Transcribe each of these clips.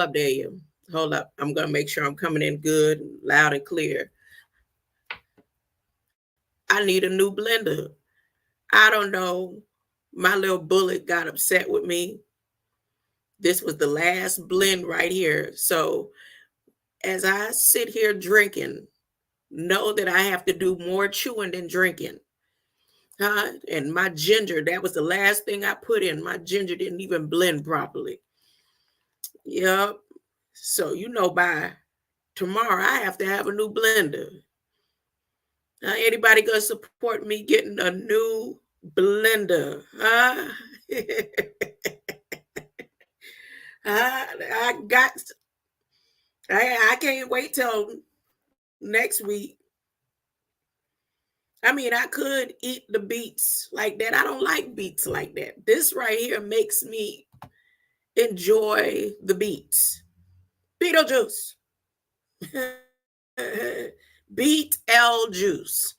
hold up, Daniel. Hold up. I'm gonna make sure I'm coming in good, loud and clear. I need a new blender. I don't know. My little bullet got upset with me. This was the last blend right here. So as I sit here drinking, know that I have to do more chewing than drinking. Huh? And my ginger, that was the last thing I put in. My ginger didn't even blend properly. Yep. So by tomorrow I have to have a new blender. Anybody gonna support me getting a new blender? Huh? I got. I can't wait till next week. I mean, I could eat the beets like that. I don't like beets like that. This right here makes me enjoy the beets. Beetlejuice. Beet L juice.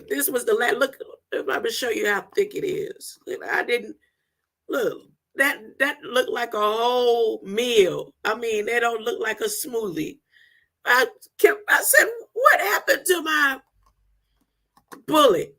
This was the last. Look, I'm gonna show you how thick it is. I didn't look. That looked like a whole meal. I mean, they don't look like a smoothie. I said, what happened to my bullet?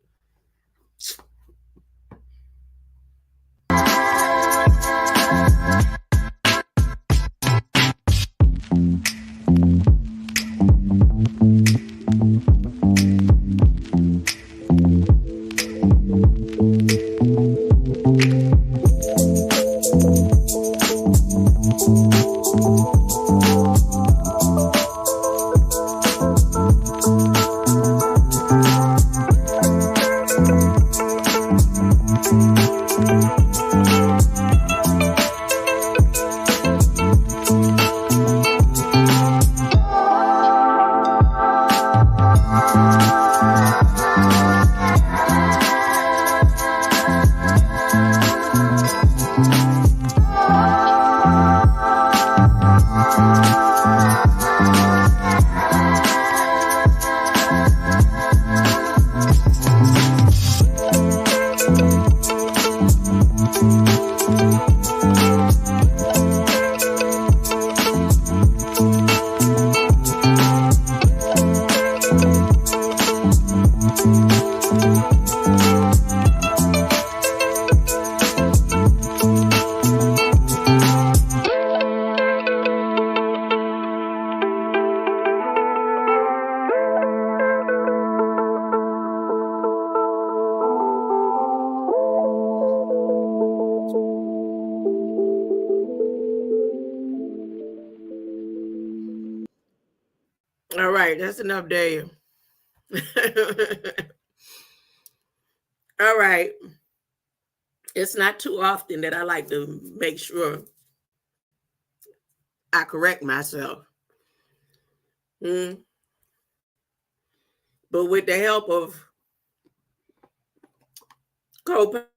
All right, that's enough, Dave. All right. It's not too often that I like to make sure I correct myself. But with the help of Copilot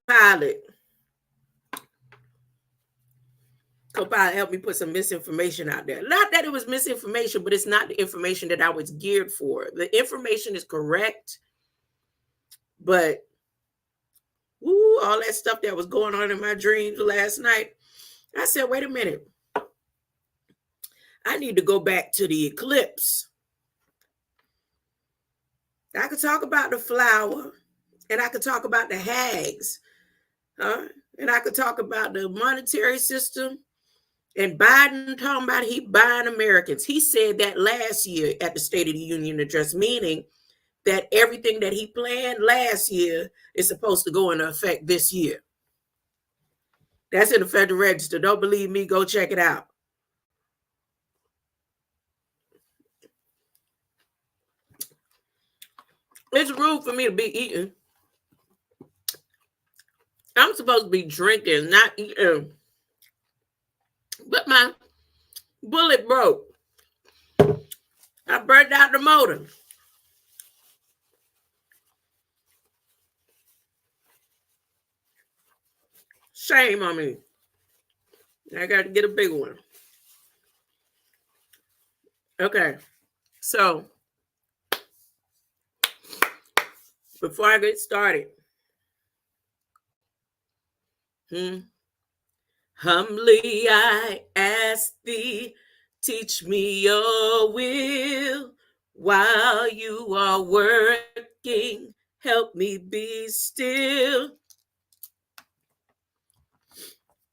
helped me put some misinformation out there. Not that it was misinformation, but it's not the information that I was geared for. The information is correct, but all that stuff that was going on in my dreams last night, I said, wait a minute. I need to go back to the eclipse. I could talk about the flower, and I could talk about the hags, and I could talk about the monetary system, and Biden talking about he buying Americans. He said that last year at the State of the Union address, meaning that everything that he planned last year is supposed to go into effect this year. That's in the Federal Register. Don't believe me? Go check it out. It's rude for me to be eating. I'm supposed to be drinking, not eating. But my bullet broke. I burned out the motor. Shame on me. I got to get a big one. Okay. So, before I get started, Humbly I ask thee, teach me your will while you are working. Help me be still.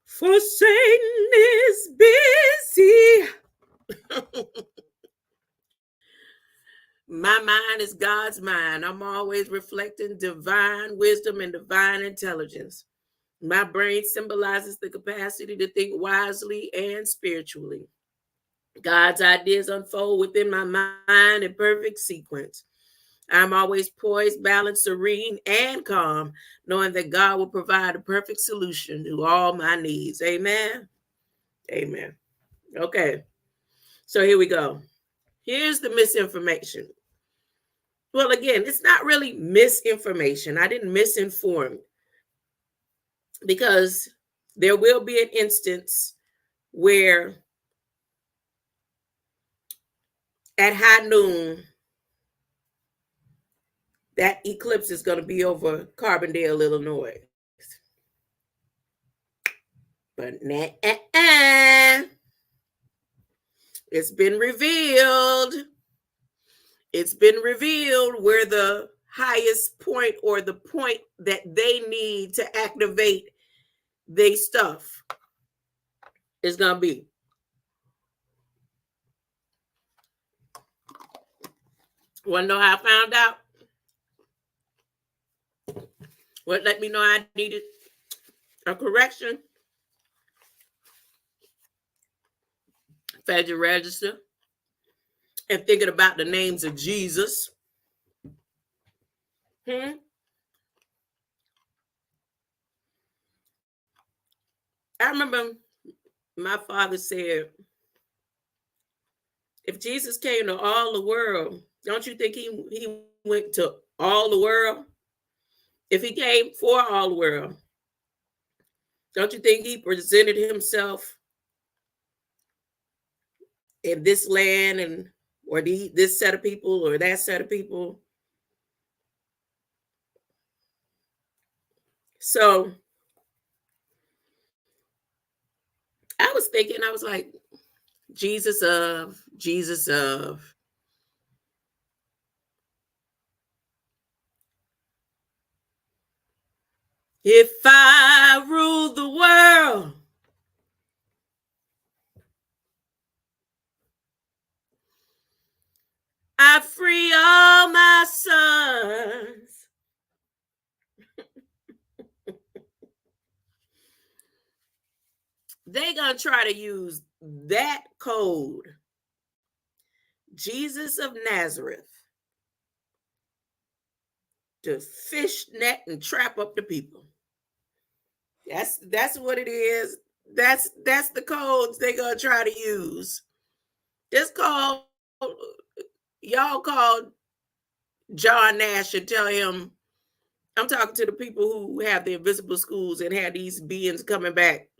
For Satan is busy. My mind is God's mind. I'm always reflecting divine wisdom and divine intelligence. My brain symbolizes the capacity to think wisely and spiritually. God's ideas unfold within my mind in perfect sequence. I'm always poised, balanced, serene, and calm, knowing that God will provide a perfect solution to all my needs. Amen. Amen. Okay. So here we go. Here's the misinformation. Well, again, it's not really misinformation. I didn't misinform because there will be an instance where at high noon, that eclipse is going to be over Carbondale, Illinois. But it's been revealed. It's been revealed where the highest point or the point that they need to activate their stuff is going to be. Want to know how I found out? What let me know I needed a correction? Federal Register. And thinking about the names of Jesus. I remember my father said, if Jesus came to all the world, don't you think he went to all the world? If he came for all the world, don't you think he presented himself in this land and or this set of people or that set of people? So I was thinking, I was like, Jesus of. If I rule the world, I free all my sons. They gonna try to use that code, Jesus of Nazareth, to fish net and trap up the people. That's what it is. That's the codes they gonna try to use. Just call y'all call John Nash and tell him I'm talking to the people who have the invisible schools and have these beings coming back.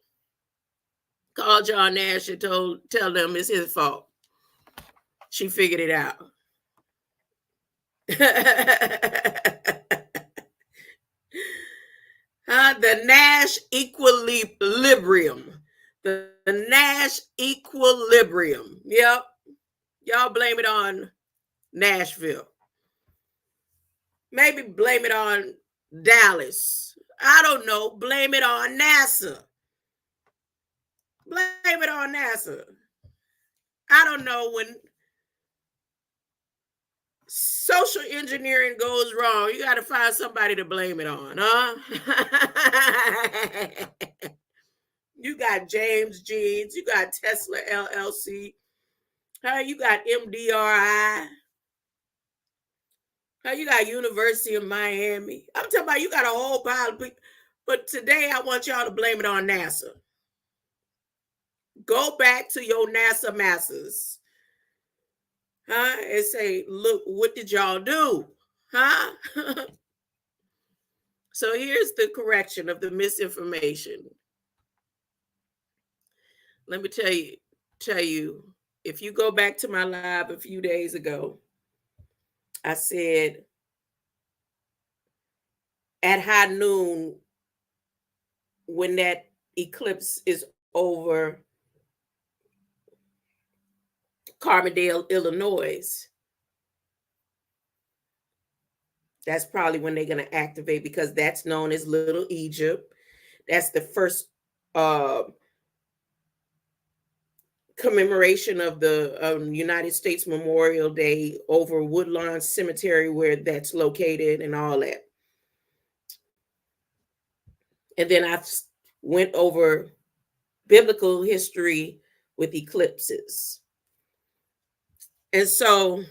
Call John Nash and tell them it's his fault. She figured it out. The Nash equilibrium. The Nash equilibrium. Yep. Y'all blame it on Nashville. Maybe blame it on Dallas. I don't know. Blame it on NASA. Blame it on NASA. I don't know, when social engineering goes wrong, you got to find somebody to blame it on, huh? You got James Jeans, you got Tesla LLC, you got MDRI, you got University of Miami. I'm talking about you got a whole pile of people. But today I want y'all to blame it on NASA. Go back to your NASA masters, and say, look, what did y'all do? So here's the correction of the misinformation. Let me tell you, if you go back to my live a few days ago, I said at high noon, when that eclipse is over Carbondale, Illinois. That's probably when they're going to activate, because that's known as Little Egypt. That's the first uh, commemoration of the United States Memorial Day over Woodlawn Cemetery, where that's located, and all that. And then I went over biblical history with eclipses. And so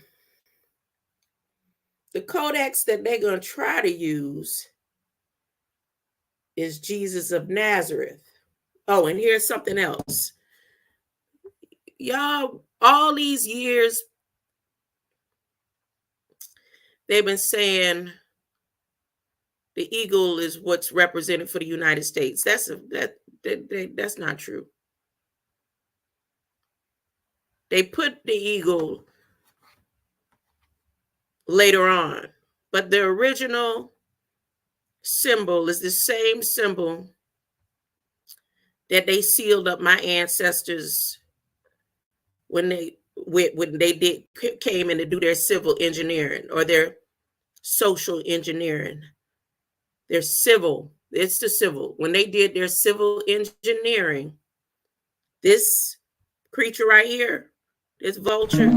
the codex that they're going to try to use is Jesus of Nazareth. Oh, and here's something else. Y'all, all these years, they've been saying the eagle is what's represented for the United States. That's not true. They put the eagle later on, but the original symbol is the same symbol that they sealed up my ancestors when they came in to do their civil engineering or their social engineering. Their civil, it's the civil. When they did their civil engineering, this creature right here, this vulture,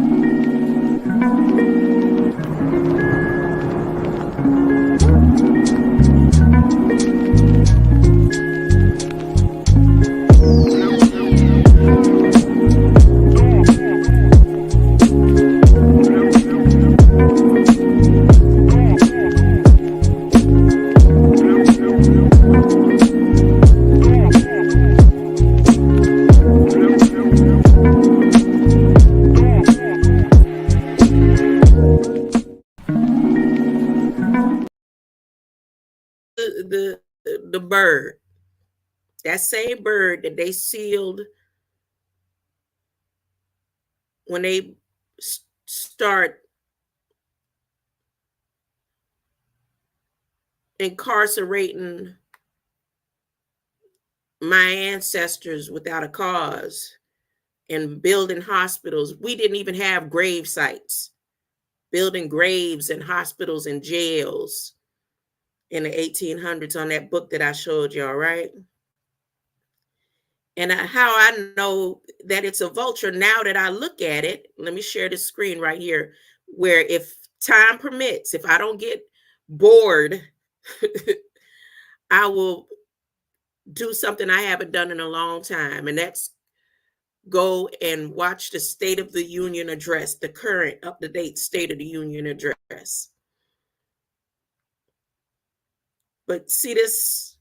the bird, that same bird that they sealed when they start incarcerating my ancestors without a cause and building hospitals. We didn't even have grave sites, building graves and hospitals and jails in the 1800s on that book that I showed y'all, right? And how I know that it's a vulture, now that I look at it, let me share the screen right here, where if time permits, if I don't get bored, I will do something I haven't done in a long time, and that's go and watch the State of the Union address, the current up-to-date State of the Union address. But see this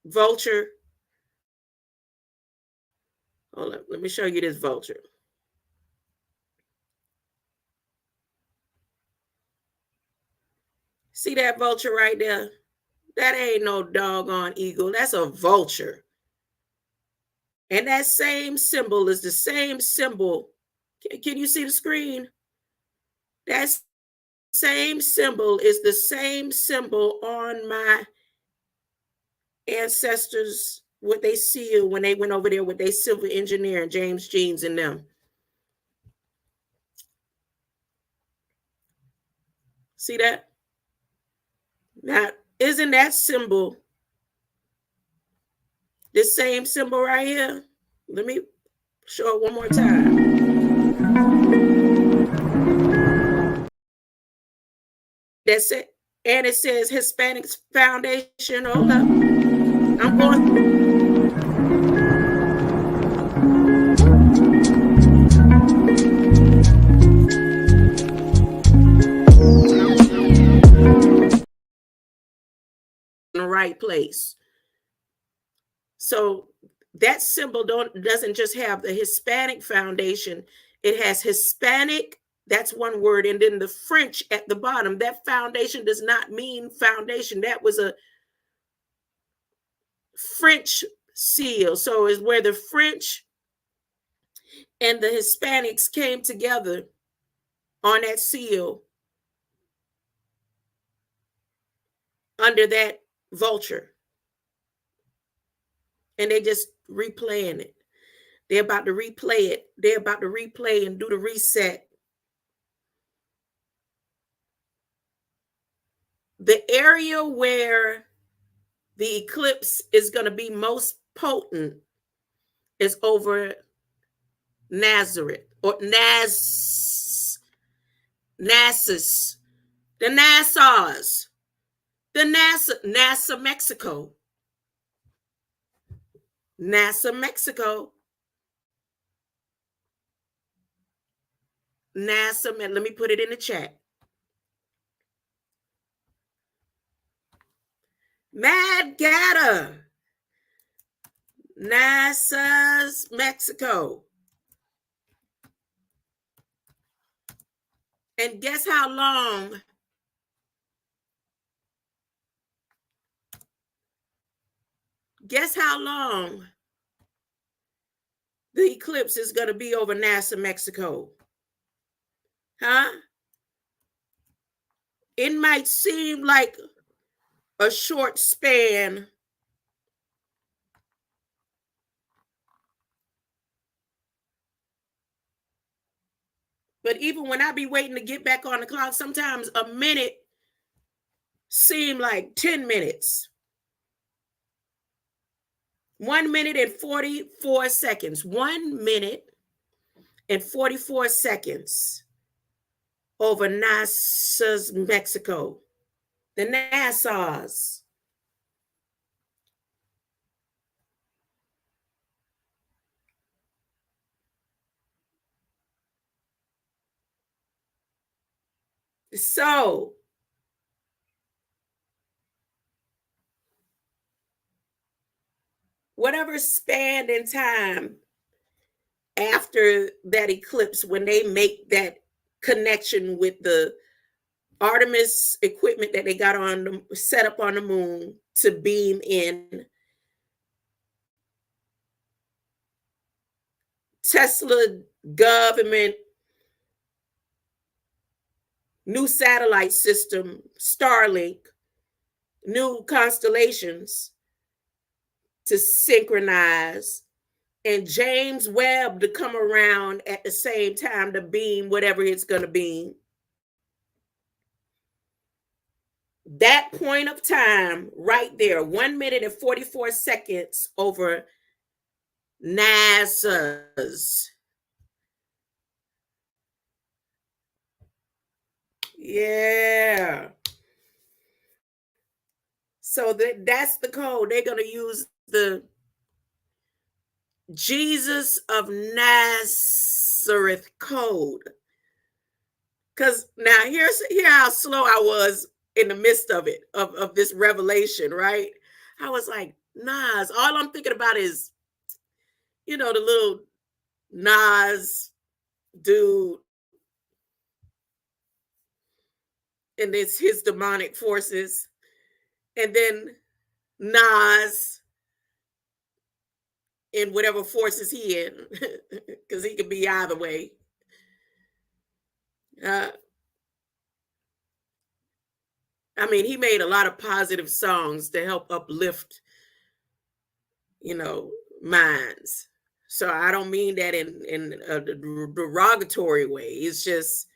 vulture? Hold on, let me show you this vulture. See that vulture right there? That ain't no doggone eagle. That's a vulture. And that same symbol is the same symbol. Can you see the screen? That same symbol is the same symbol on my ancestors, what they sealed when they went over there with their civil engineer and James Jeans and them. See that? Now, isn't that symbol the same symbol right here? Let me show it one more time. That's it. And it says Hispanic Foundation. Hold up. I'm going. In the right place. So that symbol doesn't just have the Hispanic Foundation. It has Hispanic, that's one word, and then the French at the bottom. That foundation does not mean foundation. That was a French seal. So it's where the French and the Hispanics came together on that seal under that vulture. And they just replaying it. They're about to replay it. They're about to replay and do the reset. The area where the eclipse is going to be most potent is over Nazareth or Nassas, the Nassau's, the NASA, Mexico, NASA, Mexico, NASA. Let me put it in the chat. Mad Gatter, NASA's Mexico. And guess how long? Guess how long the eclipse is going to be over NASA, Mexico? Huh? It might seem like a short span, but even when I be waiting to get back on the clock, sometimes a minute seem like 10 minutes. 1 minute and 44 seconds. 1 minute and 44 seconds over NASA's Mexico. The NASA's. So, whatever span in time after that eclipse, when they make that connection with the Artemis equipment that they got on the set up on the moon to beam in Tesla government new satellite system, Starlink, new constellations to synchronize, and James Webb to come around at the same time to beam whatever it's going to beam. That point of time right there, 1 minute and 44 seconds over NASA's. Yeah. So that's the code. They're going to use the Jesus of Nazareth code. Because now here how slow I was in the midst of it, of this revelation, right? I was like, Nas, all I'm thinking about is, the little Nas dude and his demonic forces. And then Nas in whatever forces he in, because he could be either way. I mean, he made a lot of positive songs to help uplift, minds. So I don't mean that in a derogatory way. It's just,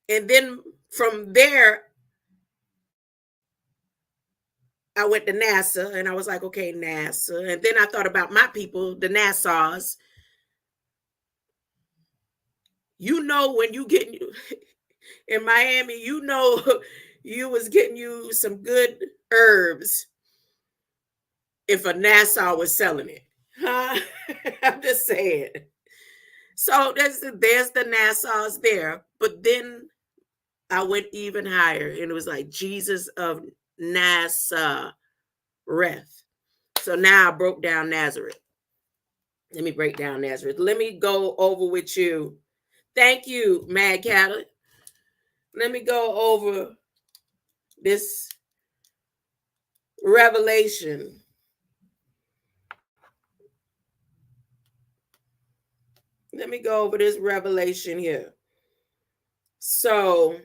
and then from there, I went to NASA and I was like, okay, NASA. And then I thought about my people, the NASA's. When you get in Miami, you was getting you some good herbs if a NASA was selling it. Huh? I'm just saying. So there's the NASA's there. But then I went even higher and it was like Jesus of Nazareth. So now I broke down Nazareth. Let me break down Nazareth. Let me go over with you. Thank you, Mad Cattle. Let me go over this revelation. Let me go over this revelation here. So,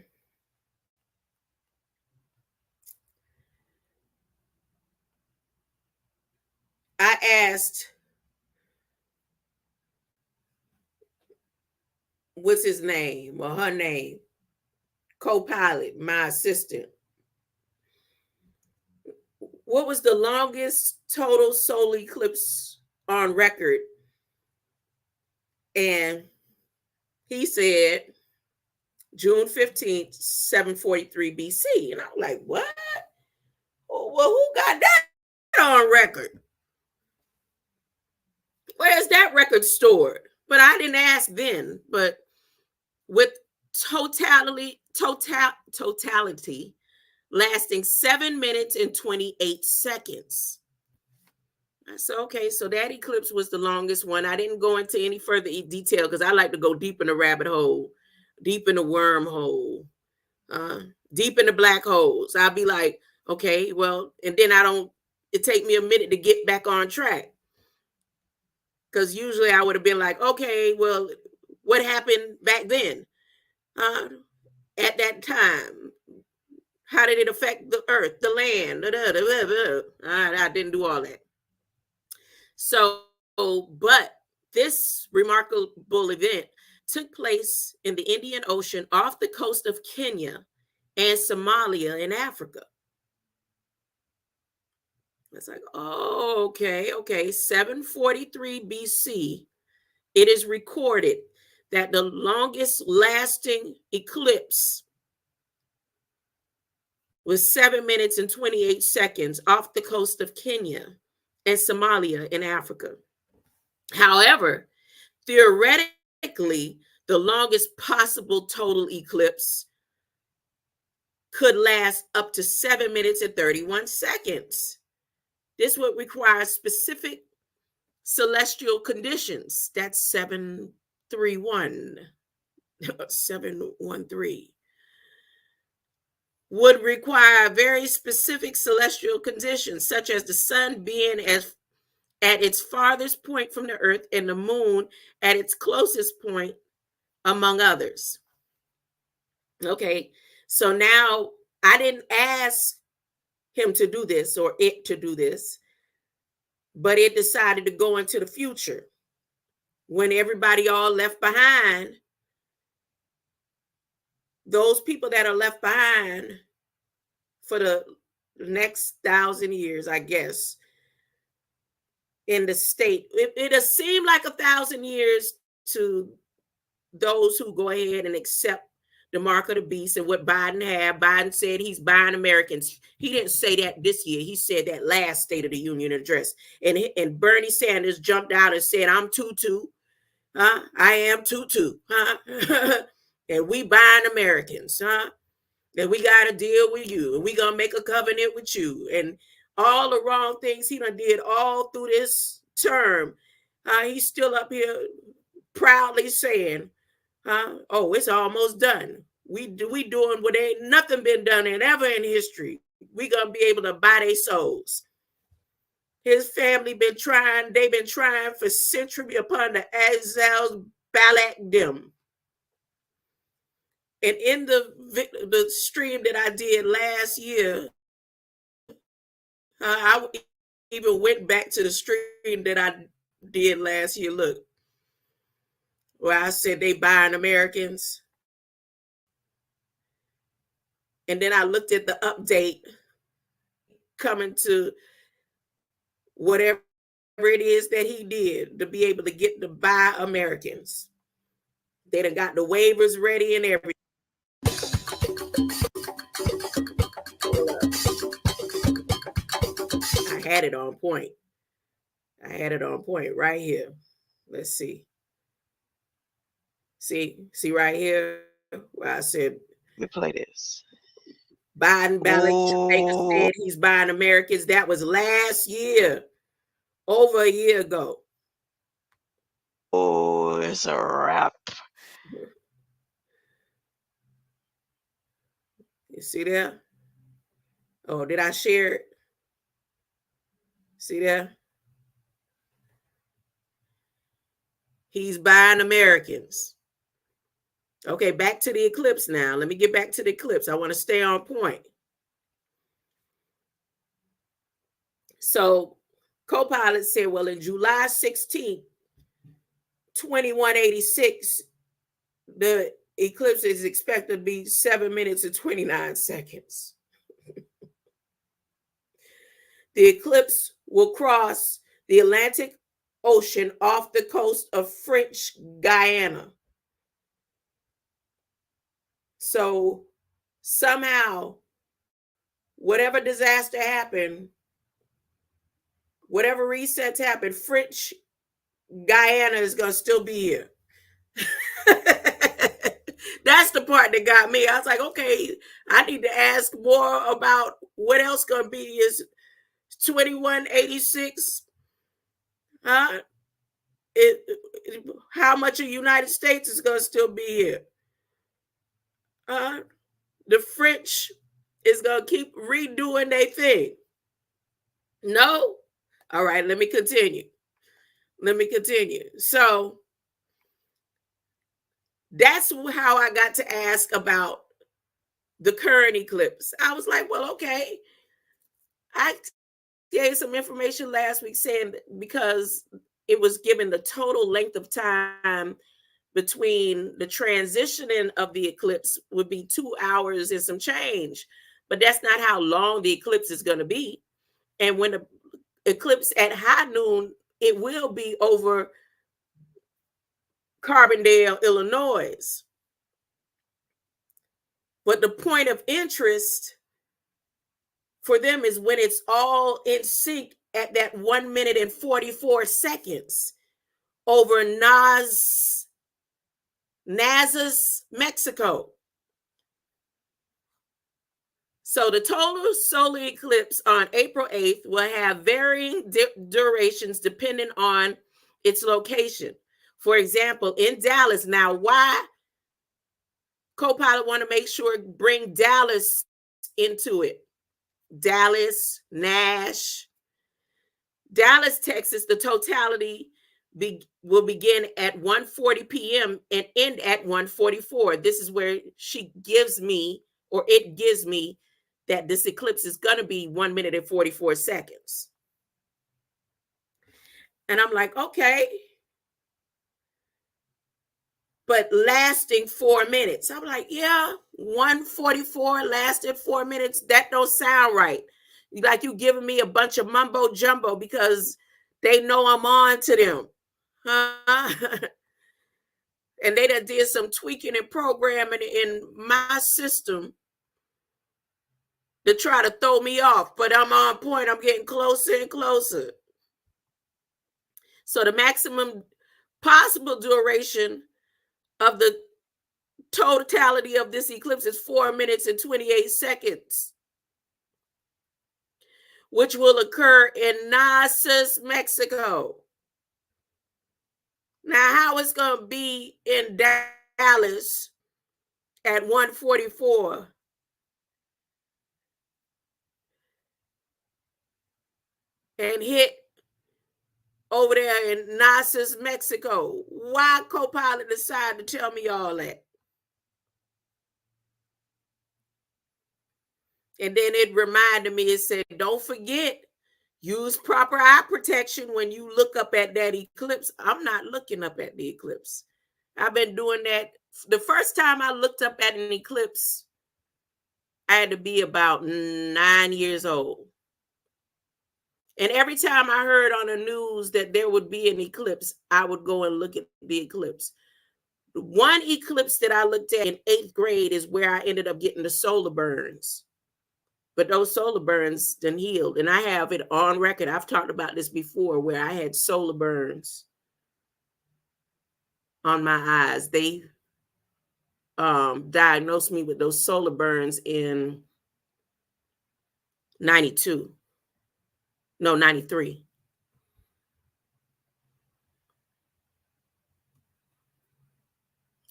I asked what's his name or her name, co-pilot, my assistant. What was the longest total solar eclipse on record? And he said June 15th, 743 BC. And I'm like, what? Well, who got that on record? Where's that record stored? But I didn't ask then. But with totality lasting 7 minutes and 28 seconds. I said, okay, so that eclipse was the longest one. I didn't go into any further detail because I like to go deep in the rabbit hole, deep in the wormhole, deep in the black holes. I'll be like, okay, well, and then it take me a minute to get back on track. Because usually I would have been like, okay, well, what happened back then? At that time? How did it affect the earth, the land? I didn't do all that. So, but this remarkable event took place in the Indian Ocean off the coast of Kenya and Somalia in Africa. It's like, oh, okay. 743 BC, it is recorded that the longest lasting eclipse was 7 minutes and 28 seconds off the coast of Kenya and Somalia in Africa. However, theoretically, the longest possible total eclipse could last up to 7 minutes and 31 seconds. This would require specific celestial conditions. That's 731, 713. Would require very specific celestial conditions, such as the sun being at its farthest point from the earth and the moon at its closest point, among others. Okay, so now I didn't ask him to do this or it to do this, but it decided to go into the future when everybody all left behind. Those people that are left behind for the next 1,000 years, I guess, in the state, it'll seem like 1,000 years to those who go ahead and accept the mark of the beast and what Biden had. Biden said he's buying Americans. He didn't say that this year. He said that last State of the Union address. And Bernie Sanders jumped out and said, I'm Tutu. Huh? I am Tutu. Huh? And we buying Americans. Huh? And we got to deal with you. And we going to make a covenant with you. And all the wrong things he done did all through this term. He's still up here proudly saying, oh, it's almost done. We doing what ain't nothing been done in ever in history. We gonna be able to buy their souls. His family they've been trying for century upon the exiles Balak them. And in the stream that I did last year, I even went back to the stream that I did last year. Look, where I said they buying Americans. And then I looked at the update coming to whatever it is that he did to be able to get to buy Americans. They done got the waivers ready and everything. I had it on point. I had it on point right here. Let's see. See right here where I said, let me play this. Biden Ballot said he's buying Americans. That was last year, over a year ago. Oh, it's a wrap. You see there? Oh, did I share it? See there? He's buying Americans. Okay, back to the eclipse now. Let me get back to the eclipse. I want to stay on point. So, co-pilot said, well, in July 16th, 2186, The eclipse is expected to be 7 minutes and 29 seconds. The eclipse will cross the Atlantic Ocean off the coast of French Guiana. So somehow, whatever disaster happened, whatever resets happened, French Guyana is going to still be here. That's the part that got me. I was like, okay, I need to ask more about what else going to be is 2186. Huh? How much of the United States is going to still be here? The French is going to keep redoing their thing. No? All right, let me continue. So that's how I got to ask about the current eclipse. I was like, well, okay. I gave some information last week saying because it was given the total length of time between the transitioning of the eclipse would be 2 hours and some change. But that's not how long the eclipse is going to be. And when the eclipse at high noon, it will be over Carbondale, Illinois. But the point of interest for them is when it's all in sync at that 1 minute and 44 seconds over Nazas, Mexico. So the total solar eclipse on April 8th will have varying durations depending on its location. For example, in Dallas, now why Copilot want to make sure bring Dallas into it? Dallas, Nash, Dallas, Texas, the totality will begin at 1:40 p.m. and end at 1:44. This is where it gives me that this eclipse is going to be 1 minute and 44 seconds. And I'm like, okay. But lasting 4 minutes. I'm like, yeah, 1:44 lasted 4 minutes. That don't sound right. Like you giving me a bunch of mumbo jumbo because they know I'm on to them. Huh? And they done did some tweaking and programming in my system to try to throw me off. But I'm on point. I'm getting closer and closer. So the maximum possible duration of the totality of this eclipse is 4 minutes and 28 seconds, which will occur in Nazas, Mexico. Now, how it's going to be in Dallas at 1:44 and hit over there in Nazas, Mexico? Why Copilot decided to tell me all that? And then it reminded me, it said, don't forget, use proper eye protection when you look up at that eclipse. I'm not looking up at the eclipse. I've been doing that. The first time I looked up at an eclipse, I had to be about 9 years old. And every time I heard on the news that there would be an eclipse, I would go and look at the eclipse. One eclipse that I looked at in 8th grade is where I ended up getting the solar burns. But those solar burns done healed. And I have it on record. I've talked about this before where I had solar burns on my eyes. They diagnosed me with those solar burns in 93.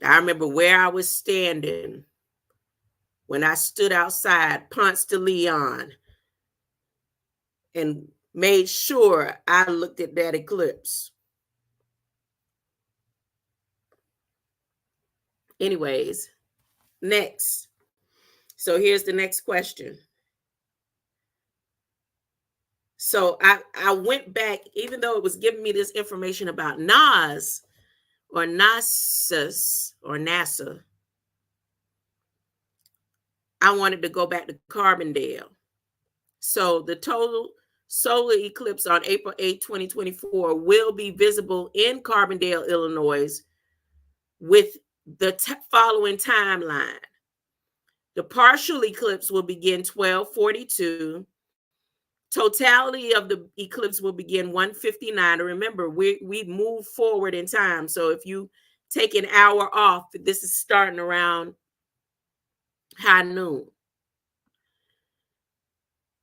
I remember where I was standing when I stood outside Ponce de Leon and made sure I looked at that eclipse. Anyways, next. So here's the next question. So I went back, even though it was giving me this information about Nas or NASA, I wanted to go back to Carbondale. So the total solar eclipse on April 8, 2024 will be visible in Carbondale, Illinois with the following timeline. The partial eclipse will begin 12:42. Totality of the eclipse will begin 1:59. Remember, we move forward in time. So if you take an hour off, this is starting around high noon.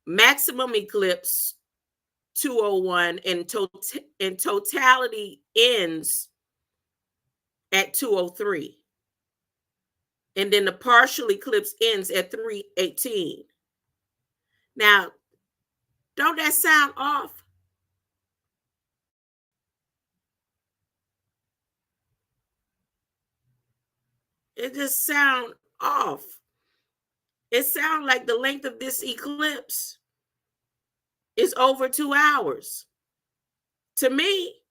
Maximum eclipse 2:01, and totality ends at 2:03. And then the partial eclipse ends at 3:18. Now, don't that sound off? It just sound off. It sounds like the length of this eclipse is over 2 hours. To me,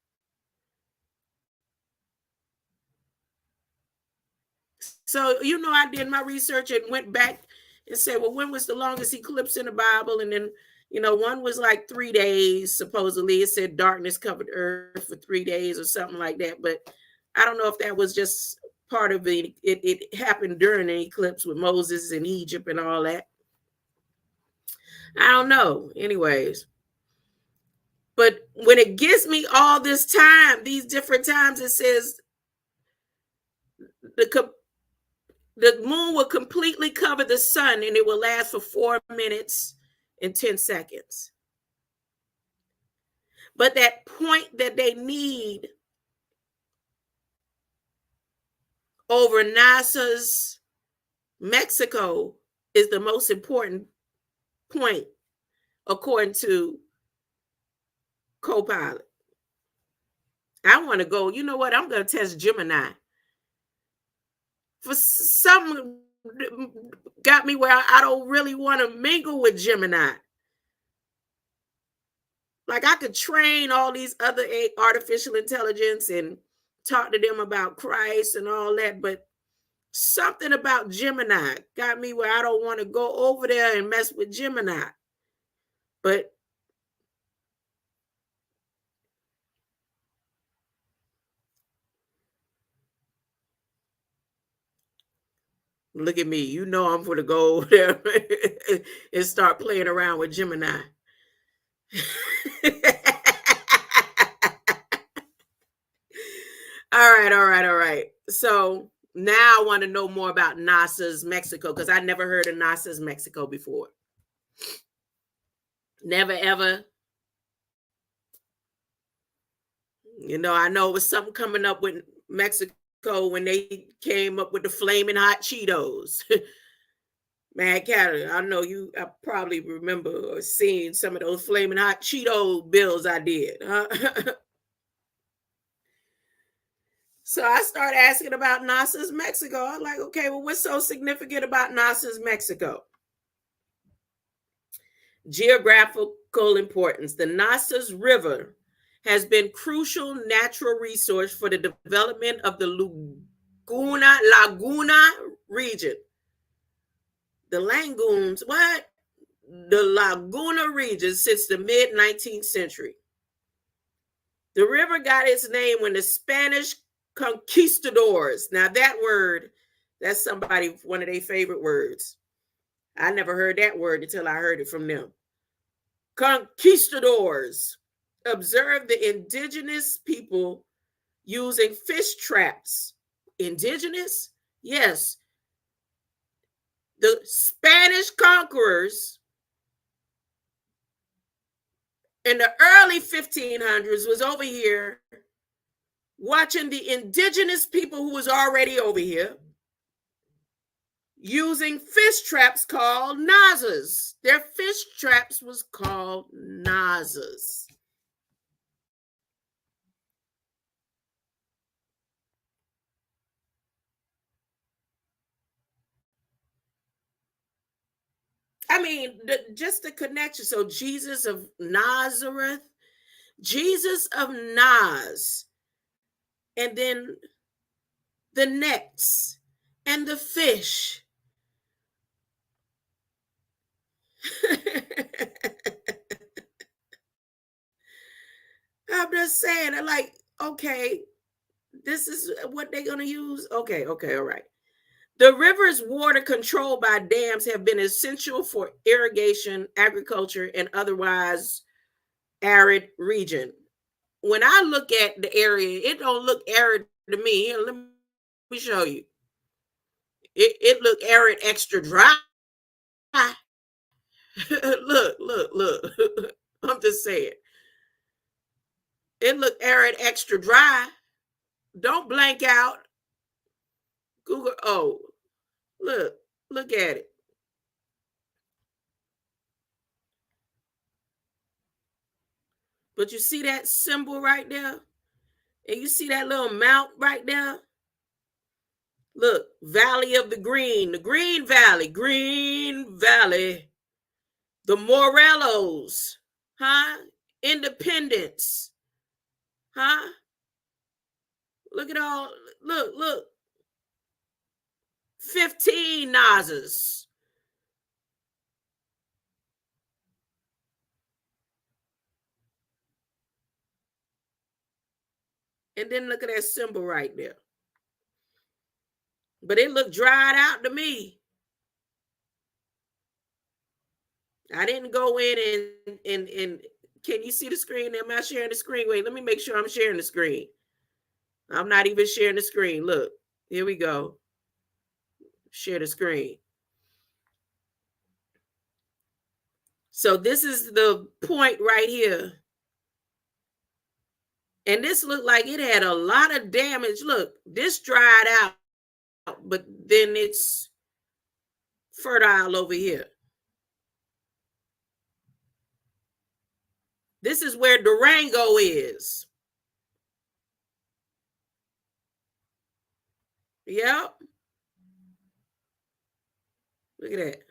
so I did my research and went back and said, well, when was the longest eclipse in the Bible? And then, one was like 3 days, supposedly. It said darkness covered earth for 3 days or something like that. But I don't know if that was just part of it. It happened during the eclipse with Moses in Egypt and all that. I don't know. Anyways. But when it gives me all this time, these different times, it says the moon will completely cover the sun and it will last for 4 minutes and 10 seconds. But that point that they need over NASA's Mexico is the most important point, according to Copilot. I want to go, you know what? I'm going to test Gemini. For some got me where I don't really want to mingle with Gemini. Like I could train all these other artificial intelligence and talk to them about Christ and all that, but something about Gemini got me where I don't want to go over there and mess with Gemini. But look at me. I'm going to go over there and start playing around with Gemini. All right. So now I want to know more about NASA's Mexico, because I never heard of NASA's Mexico before. Never, ever. I know it was something coming up with Mexico when they came up with the flaming hot Cheetos. Mad Cattle. I probably remember or seeing some of those flaming hot Cheeto bills I did. Huh? So I started asking about NASA's Mexico. I'm like, okay, well, what's so significant about NASA's Mexico? Geographical importance. The NASA's River has been crucial natural resource for the development of the Laguna region. The Lagoons, what? The Laguna region since the mid-19th century. The river got its name when the Spanish conquistadors. Now that word, that's one of their favorite words. I never heard that word until I heard it from them. Conquistadors observed the indigenous people using fish traps. Indigenous? Yes. The Spanish conquerors in the early 1500s was over here watching the indigenous people who was already over here using fish traps called nazas. Their fish traps was called nazas. I mean, just the connection. So Jesus of Nazareth, Jesus of Naz, and then the nets, and the fish. I'm just saying, like, okay, this is what they're gonna use. Okay, okay, all right. The river's water controlled by dams have been essential for irrigation, agriculture, and otherwise arid region. When I look at the area, it don't look arid to me. Here, let me show you. It look arid extra dry. Look. I'm just saying. It look arid extra dry. Don't blank out. Google. Oh, look at it. But you see that symbol right there? And you see that little mount right there? Look, Valley of the Green Valley, the Morellos, huh? Independence, huh? Look at all, look, 15 Nazas. And then look at that symbol right there. But it looked dried out to me. I didn't go in and can you see the screen? Am I sharing the screen? Wait, let me make sure I'm sharing the screen. I'm not even sharing the screen. Look, here we go. Share the screen. So this is the point right here. And this looked like it had a lot of damage. Look, this dried out, but then it's fertile over here. This is where Durango is. Yep. Look at that.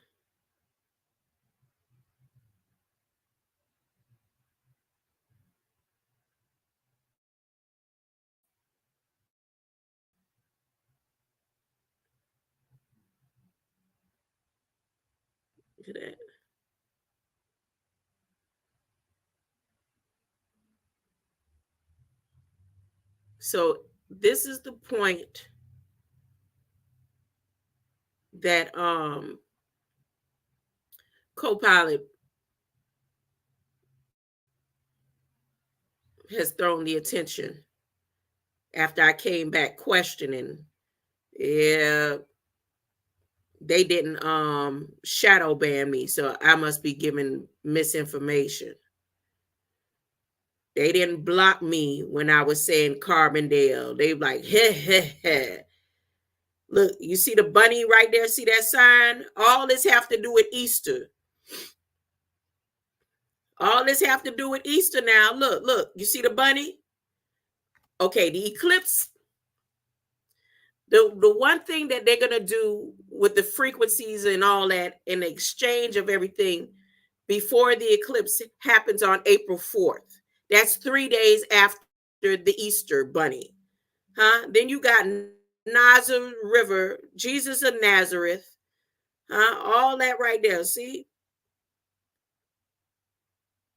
Look at that. So this is the point that Copilot has thrown the attention after I came back questioning. Yeah, they didn't shadow ban me, so I must be giving misinformation. They didn't block me when I was saying Carbondale. They were like, heh, heh, heh. Look, you see the bunny right there? See that sign? All this have to do with Easter. All this have to do with Easter now. Look, you see the bunny? Okay, the eclipse. The one thing that they're gonna do with the frequencies and all that in the exchange of everything before the eclipse happens on April 4th. That's 3 days after the Easter bunny. Huh? Then you got Nazareth River, Jesus of Nazareth, huh? All that right there. See?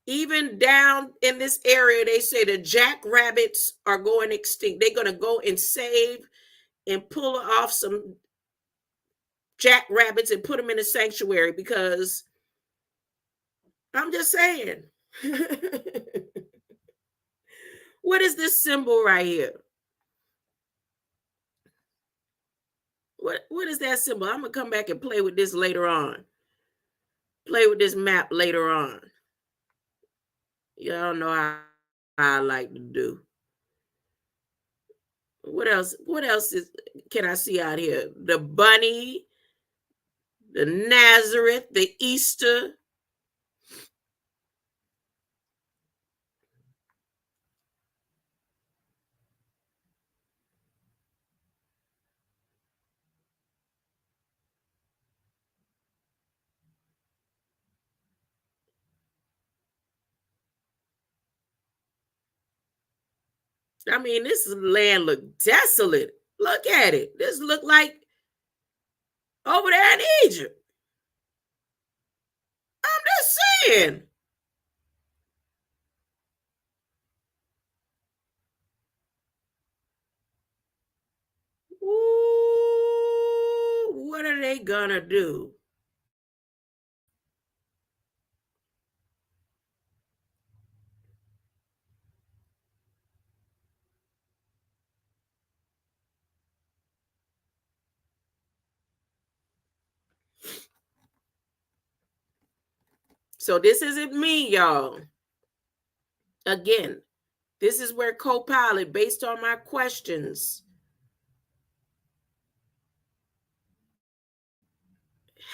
Even down in this area, they say the jackrabbits are going extinct. They're going to go and save and pull off some jackrabbits and put them in a sanctuary because I'm just saying. What is this symbol right here? What is that symbol? I'm gonna come back and play with this later on. Play with this map later on. Y'all know how I like to do. What else? What else can I see out here? The bunny, the Nazareth, the Easter. I mean, this land look desolate. Look at it. This look like over there in Egypt. I'm just saying. Ooh, what are they gonna do? So this isn't me, y'all. Again, this is where Copilot, based on my questions,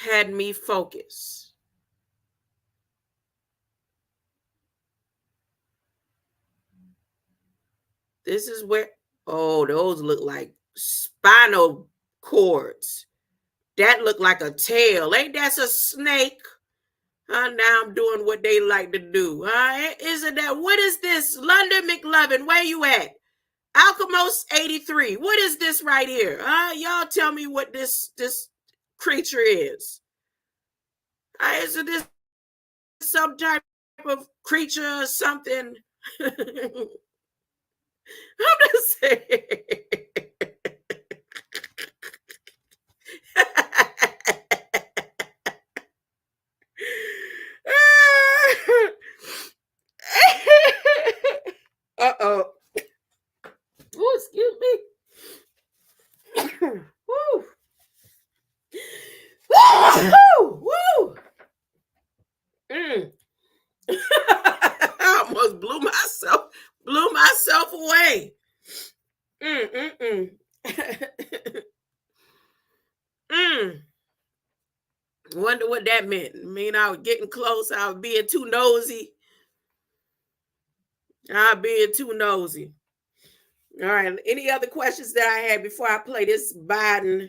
had me focus. This is where, oh, those look like spinal cords. That look like a tail. Ain't that a snake? Now I'm doing what they like to do. Isn't that, what is this? London McLovin, where you at? Alchemos 83. What is this right here? Y'all tell me what this creature is. Isn't this some type of creature or something? I'm just saying. Uh-oh. Oh, excuse me. Woo. Woo. Woo. I almost blew myself away. Mm. Wonder what that meant. I mean, I was getting close. I was being too nosy. All right. Any other questions that I had before I play this Biden?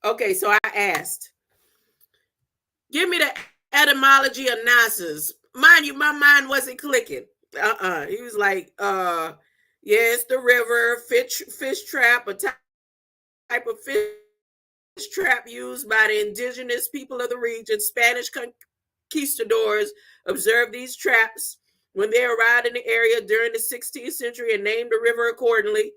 Okay, so I asked, give me the etymology of Nassus. Mind you, my mind wasn't clicking. He was like, yeah, it's the river, fish trap, a type of fish trap used by the indigenous people of the region. Spanish conquistadors observed these traps when they arrived in the area during the 16th century and named the river accordingly.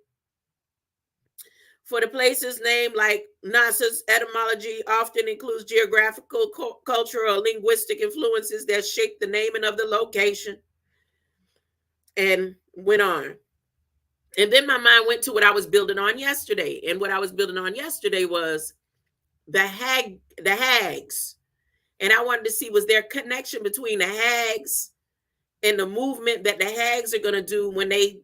For the place's name, like Nassus, etymology often includes geographical, cultural, or linguistic influences that shape the naming of the location. And went on. And then my mind went to what I was building on yesterday. And what I was building on yesterday was the hags. And I wanted to see, was there a connection between the hags and the movement that the hags are going to do when they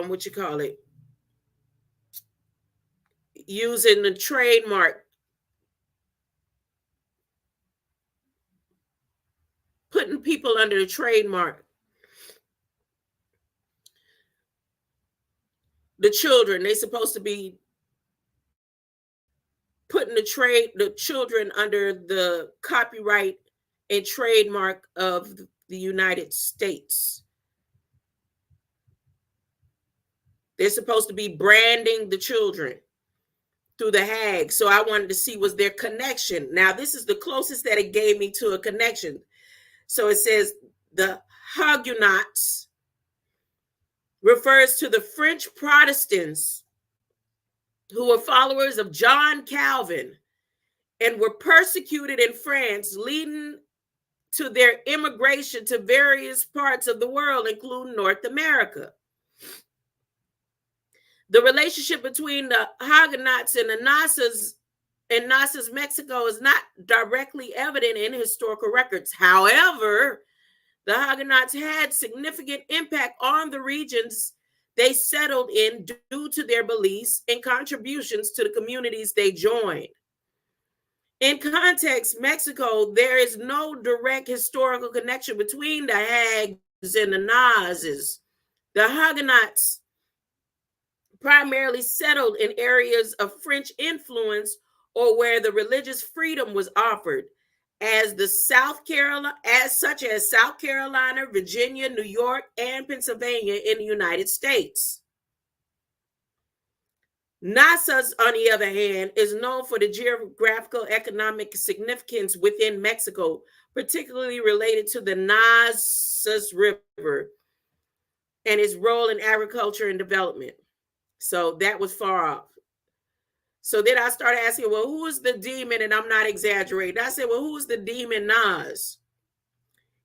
what you call it, using the trademark, putting people under the trademark. The children, they're supposed to be putting the children under the copyright and trademark of the United States. They're supposed to be branding the children through the hag. So I wanted to see, was there connection? Now, this is the closest that it gave me to a connection. So it says the Huguenots refers to the French Protestants who were followers of John Calvin and were persecuted in France, leading to their immigration to various parts of the world, including North America. The relationship between the Huguenots and the Nazis in Nazis Mexico is not directly evident in historical records. However, the Huguenots had significant impact on the regions they settled in due to their beliefs and contributions to the communities they joined. In context, Mexico, there is no direct historical connection between the Hags and the Nazis. The Huguenots primarily settled in areas of French influence or where the religious freedom was offered, such as South Carolina, Virginia, New York, and Pennsylvania in the United States. NASA's, on the other hand, is known for the geographical economic significance within Mexico, particularly related to the Nazas River and its role in agriculture and development. So that was far off. So then I started asking, well, who is the demon? And I'm not exaggerating. I said, well, who's the demon Nas?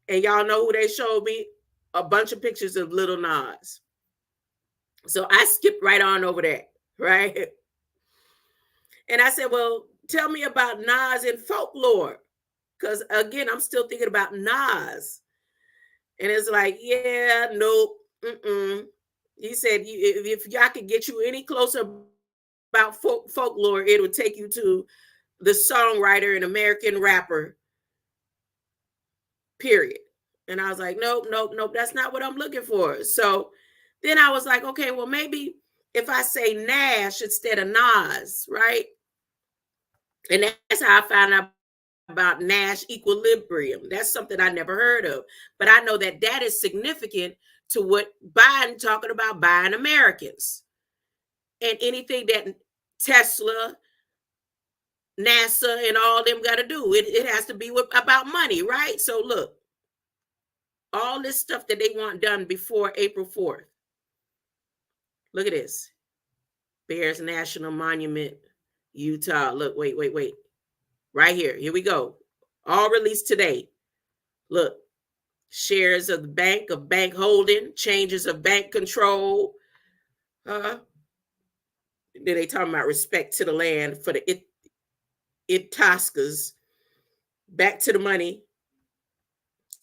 And y'all know who they showed me? A bunch of pictures of little Nas. So I skipped right on over that, right? And I said, well, tell me about Nas and folklore. Because again, I'm still thinking about Nas. And it's like, yeah, nope. He said, if y'all could get you any closer about folklore, it'll take you to the songwriter and American rapper, period. And I was like, nope, that's not what I'm looking for. So then I was like, okay, well, maybe if I say Nash instead of Nas, right? And that's how I found out about Nash equilibrium. That's something I never heard of. But I know that that is significant to what Biden talking about buying Americans. And anything that Tesla, NASA, and all them got to do, it has to be about money, right? So look, all this stuff that they want done before April 4th. Look at this. Bears National Monument, Utah. Look, wait. Right here. Here we go. All released today. Look, shares of the bank holding, changes of bank control. Then they talking about respect to the land for the Itascas. Back to the money.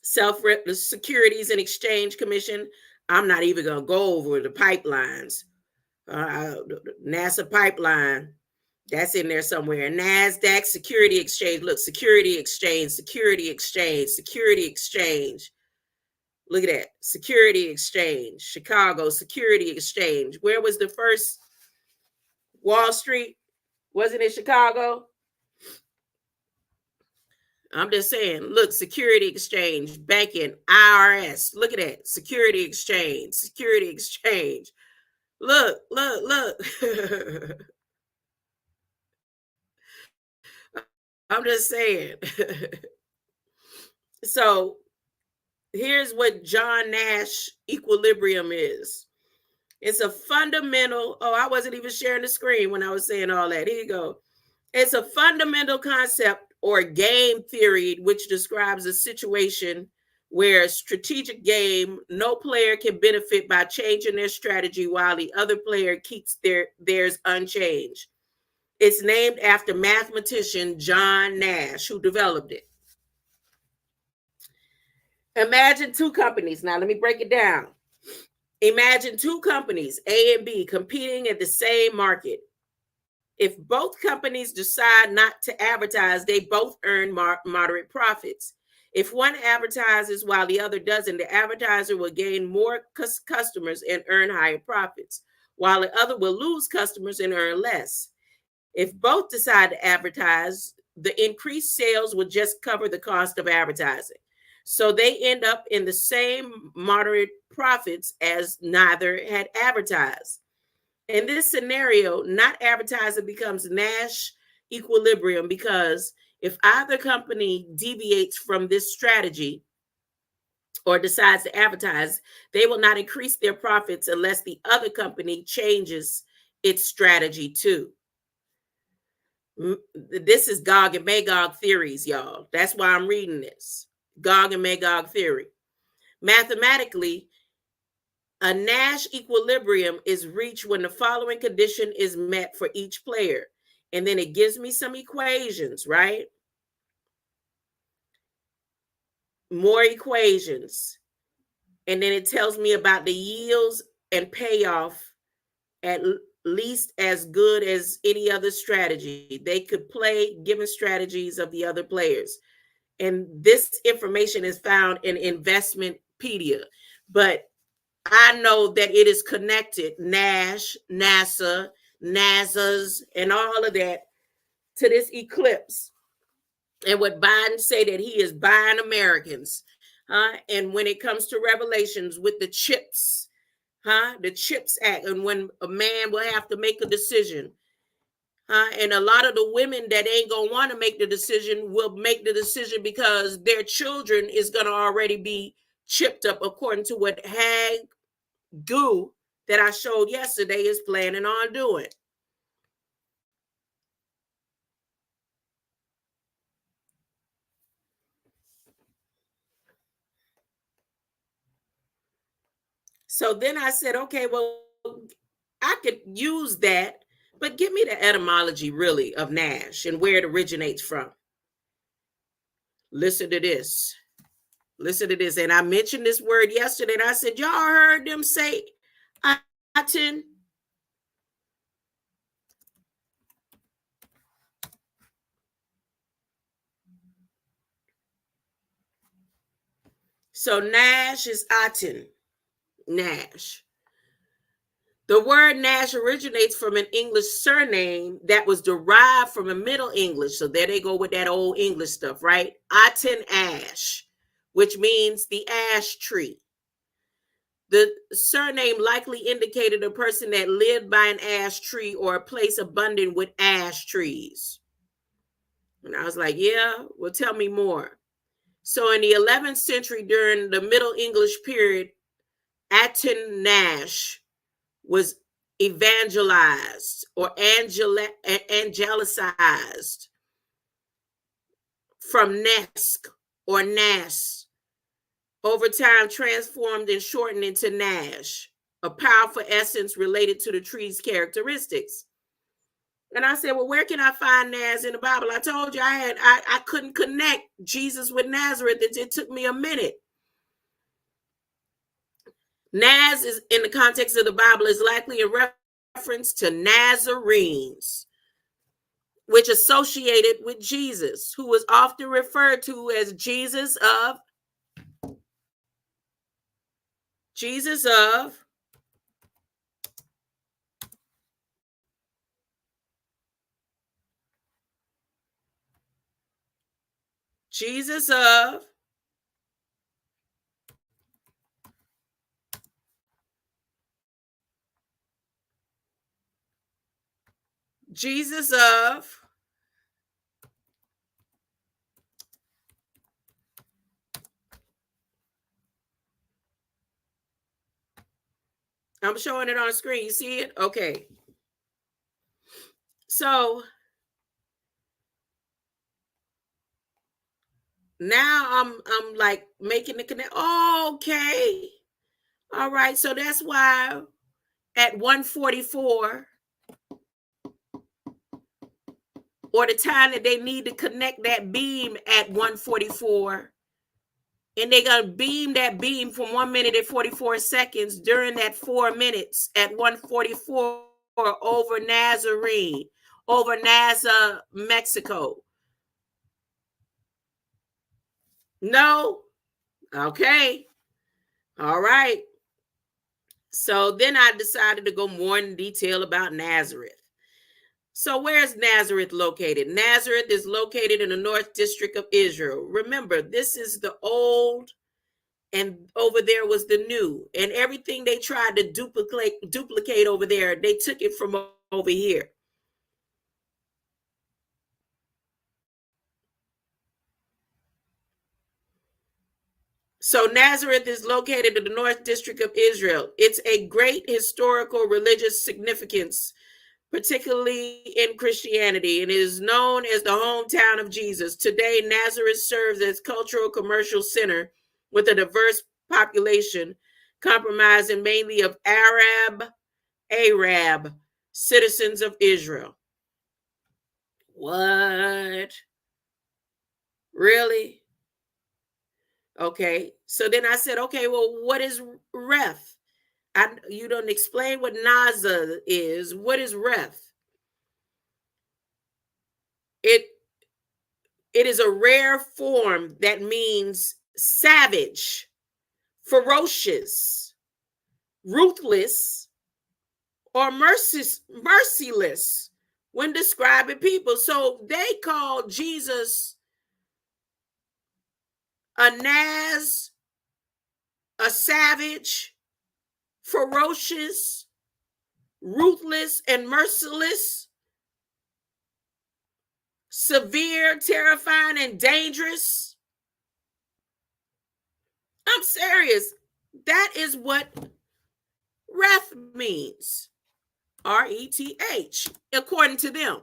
The Securities and Exchange Commission. I'm not even going to go over the pipelines. NASA pipeline. That's in there somewhere. NASDAQ, Security Exchange. Look, Security Exchange. Look at that. Security Exchange. Chicago, Security Exchange. Where was the first Wall Street? Wasn't it Chicago? I'm just saying, look, Security Exchange, banking, IRS. Look at that. Security Exchange. Look. I'm just saying. So here's what John Nash equilibrium is. It's a fundamental, I wasn't even sharing the screen when I was saying all that. Here you go. It's a fundamental concept or game theory which describes a situation where strategic game, no player can benefit by changing their strategy while the other player keeps theirs unchanged. It's named after mathematician John Nash, who developed it. Imagine two companies. Now, let me break it down. Imagine two companies, A and B, competing at the same market. If both companies decide not to advertise, they both earn moderate profits. If one advertises while the other doesn't, the advertiser will gain more customers and earn higher profits, while the other will lose customers and earn less. If both decide to advertise, the increased sales will just cover the cost of advertising. So they end up in the same moderate profits as neither had advertised. In this scenario, not advertising becomes Nash equilibrium because if either company deviates from this strategy or decides to advertise, they will not increase their profits unless the other company changes its strategy too. This is Gog and Magog theories, y'all. That's why I'm reading this. Gog and Magog theory. Mathematically, a Nash equilibrium is reached when the following condition is met for each player. And then it gives me some equations, right? More equations. And then it tells me about the yields and payoff at least as good as any other strategy. They could play given strategies of the other players. And this information is found in Investmentpedia. But I know that it is connected, Nash, NASA, NASA's, and all of that to this eclipse. And what Biden say that he is buying Americans. And when it comes to Revelations with the chips, the CHIPS Act, and when a man will have to make a decision, and a lot of the women that ain't gonna want to make the decision will make the decision because their children is gonna already be chipped up, according to what Hag Goo that I showed yesterday is planning on doing. So then I said, okay, well, I could use that, but give me the etymology really of Nash and where it originates from. Listen to this. Listen to this. And I mentioned this word yesterday, and I said, y'all heard them say Aten? So Nash is Aten. Nash. The word Nash originates from an English surname that was derived from a Middle English. So there they go with that old English stuff, right? Aten Ash, which means the ash tree. The surname likely indicated a person that lived by an ash tree or a place abundant with ash trees. And I was like, yeah, well, tell me more. So in the 11th century, during the Middle English period, Aten Nash was evangelized or angelicized from Nesk or Nas, over time transformed and shortened into Nash, a powerful essence related to the tree's characteristics. And I said, well, where can I find Naz in the Bible? I told you I couldn't connect Jesus with Nazareth. It took me a minute. Naz is in the context of the Bible is likely a reference to Nazarenes, which associated with Jesus, who was often referred to as Jesus of Jesus of Jesus of Jesus of I'm showing it on the screen. You see it? Okay. So now I'm like making the connect. Oh, okay. All right. So that's why at 144 or the time that they need to connect that beam at 144, and they're going to beam that beam from 1 minute and 44 seconds during that 4 minutes at 144 over Nazarene, over Naza, Mexico. No? Okay. All right. So then I decided to go more in detail about Nazareth. So where's Nazareth located? Nazareth is located in the North District of Israel. Remember, this is the old, and over there was the new. And everything they tried to duplicate over there, they took it from over here. So Nazareth is located in the North District of Israel. It's a great historical religious significance, particularly in Christianity, and it is known as the hometown of Jesus. Today, Nazareth serves as cultural commercial center with a diverse population comprising mainly of Arab citizens of Israel. What? Really? Okay. So then I said, okay, well, what is Ref? You don't explain what Naza is. What is Ref? It is a rare form that means savage, ferocious, ruthless, or merciless, when describing people. So they called Jesus a Naz, a savage, ferocious, ruthless, and merciless, severe, terrifying, and dangerous. I'm serious. That is what wrath means. RETH, according to them.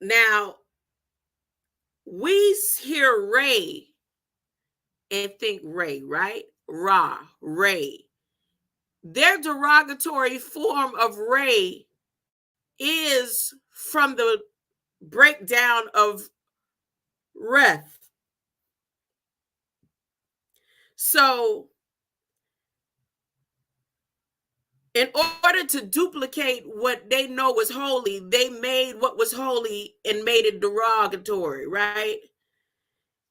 Now, we hear Ray and think Ray, right? Ra, Ray. Their derogatory form of Ray is from the breakdown of Reth. So, in order to duplicate what they know was holy, they made what was holy and made it derogatory, right?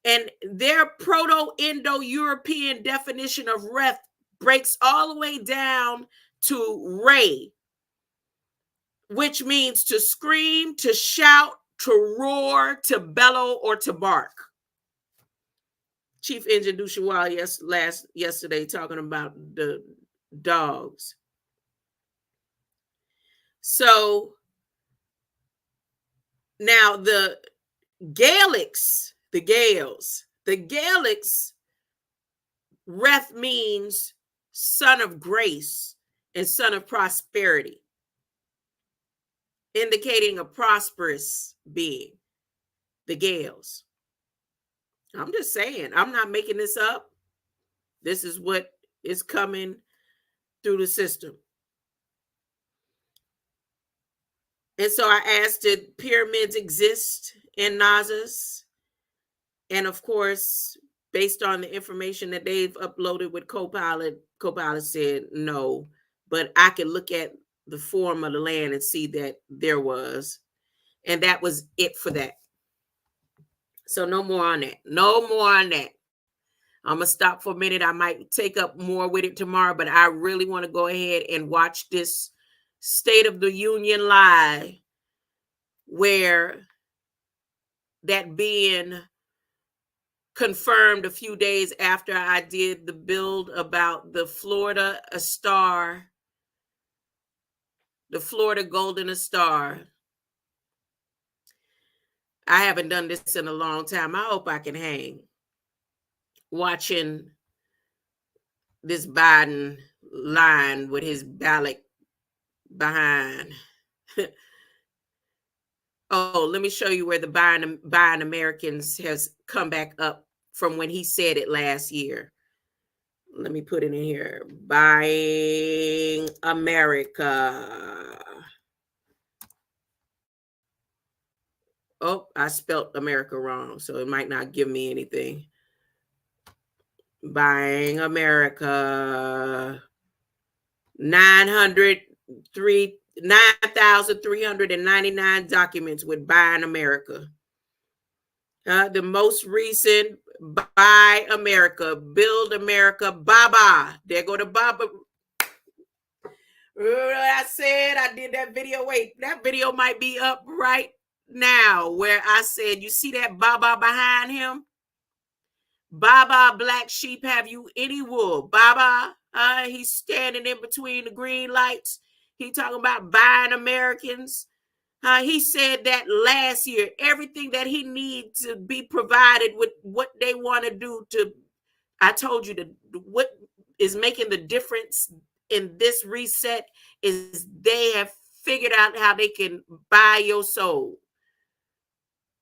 And their Proto-Indo-European definition of Reth breaks all the way down to Ray, which means to scream, to shout, to roar, to bellow, or to bark. Chief Engine Dushawal yesterday talking about the dogs. So now the Gaelics, Reth means son of grace and son of prosperity, indicating a prosperous being, the Gaels. I'm just saying, I'm not making this up. This is what is coming through the system. And so I asked, did pyramids exist in Nazas? And of course, based on the information that they've uploaded with Copilot said no, but I could look at the form of the land and see that there was. And that was it for that. So no more on that. No more on that. I'm going to stop for a minute. I might take up more with it tomorrow, but I really want to go ahead and watch this State of the Union live where that being confirmed a few days after I did the build about the Florida Star, the Florida Golden Star. I haven't done this in a long time. I hope I can hang watching this Biden line with his ballot behind. Oh, let me show you where the buying Americans has come back up from when he said it last year. Let me put it in here. Buying America. Oh, I spelt America wrong, so it might not give me anything. Buying America. 9,399 documents with Buying America. The most recent Buy America, Build America, Baba. There go to Baba. I said I did that video. Wait, that video might be up right now where I said, you see that Baba behind him? Baba, black sheep, have you any wool? Baba, he's standing in between the green lights. He talking about buying Americans. He said that last year. Everything that he needs to be provided with what they want to do to, I told you what is making the difference in this reset is they have figured out how they can buy your soul.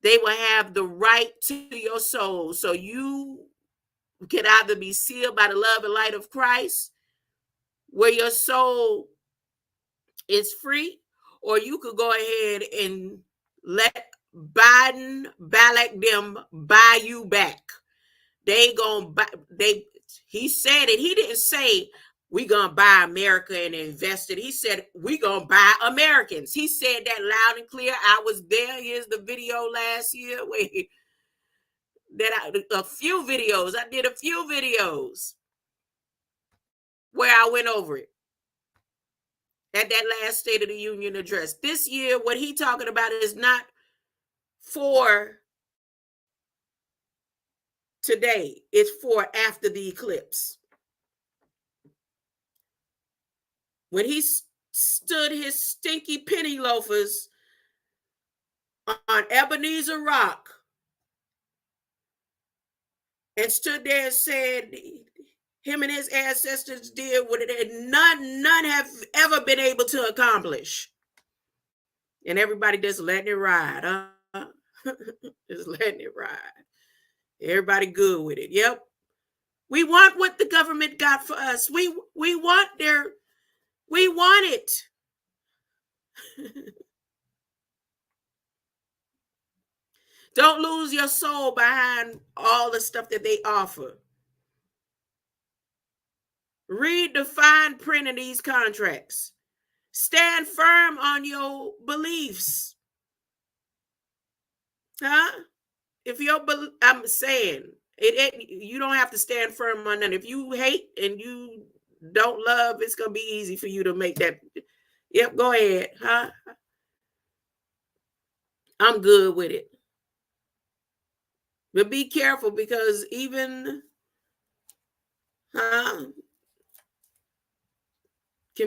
They will have the right to your soul. So you can either be sealed by the love and light of Christ, where your soul is free, or you could go ahead and let Biden ballot them buy you back. He said it. He didn't say We gonna buy America and invest it. He said, we gonna buy Americans. He said that loud and clear. I was there. Here's the video last year. Wait, a few videos. I did a few videos where I went over it at that last State of the Union address. This year, what he talking about is not for today. It's for after the eclipse. When he stood his stinky penny loafers on Ebenezer Rock and stood there and said him and his ancestors did what none have ever been able to accomplish. And everybody just letting it ride, huh? Just letting it ride. Everybody good with it. Yep. We want what the government got for us. We want it. Don't lose your soul behind all the stuff that they offer. Read the fine print of these contracts. Stand firm on your beliefs. Huh? If I'm saying you don't have to stand firm on that. If you hate and you don't love, it's gonna be easy for you to make that. Yep, go ahead, huh? I'm good with it. But be careful, because even can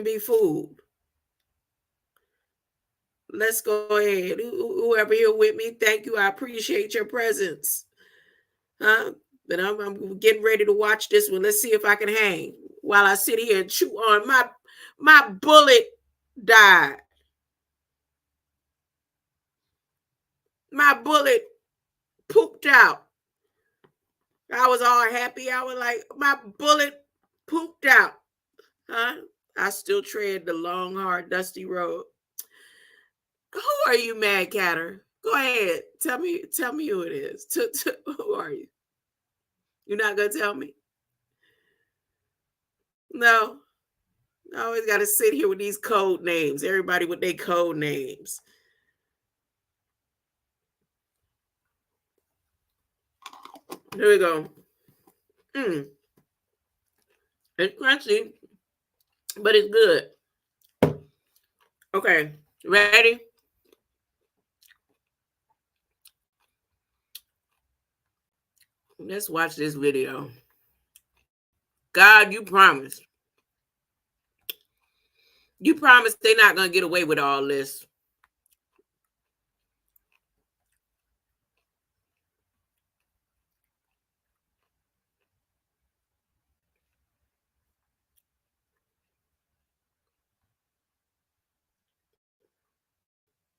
be fooled. Let's go ahead. Whoever here with me, thank you. I appreciate your presence. Huh? But I'm getting ready to watch this one. Let's see if I can hang while I sit here and chew on my bullet died. My bullet pooped out. I was all happy. I was like, my bullet pooped out. Huh? I still tread the long, hard, dusty road. Who are you, Mad Catter? Go ahead. Tell me who it is. Who are you? You're not gonna tell me? No. I always gotta sit here with these code names. Everybody with their code names. Here we go. It's crunchy, but it's good. Okay, ready? Let's watch this video. God, you promised. You promised they're not going to get away with all this.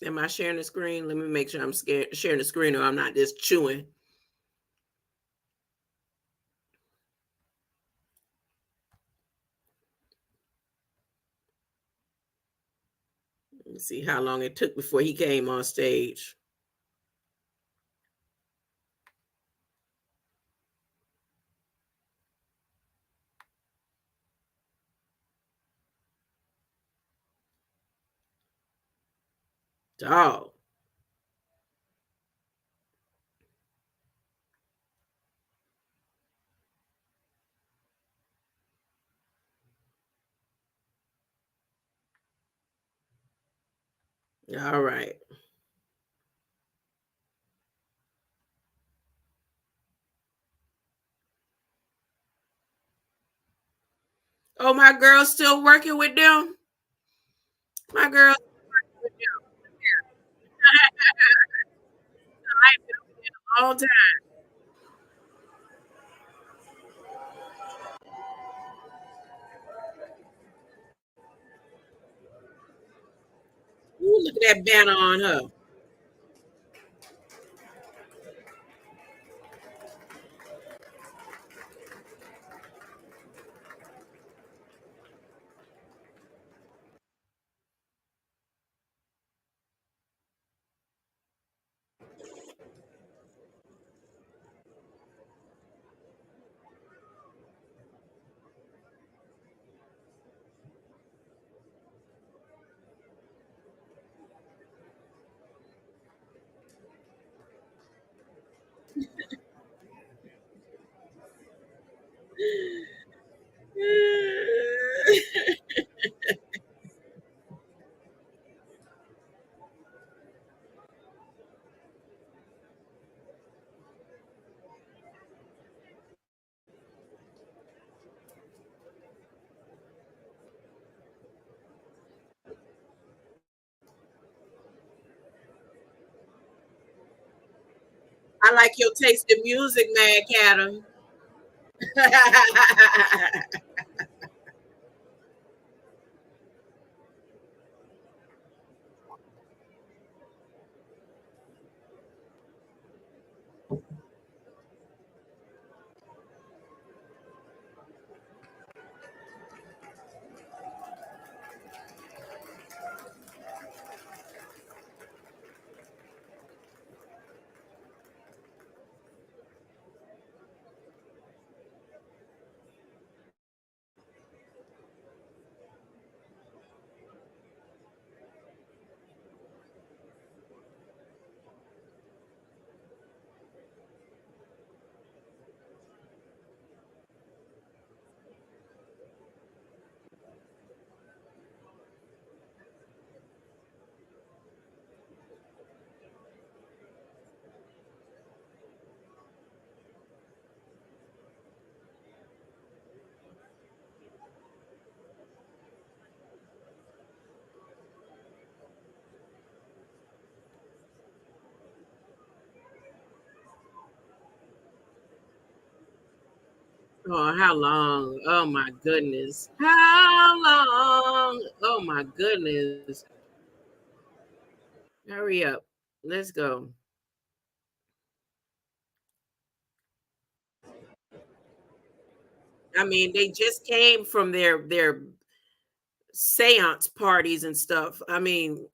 Am I sharing the screen? Let me make sure I'm sharing the screen, or I'm not just chewing. Let me see how long it took before he came on stage. Dog. All right. Oh, my girl's still working with them? My girl's working with them. I've been with them all time. Ooh, look at that banner on her. I like your taste in music, Mad Cadam. Oh, how long? Oh my goodness. How long? Oh my goodness. Hurry up. Let's go. I mean, they just came from their seance parties and stuff. I mean,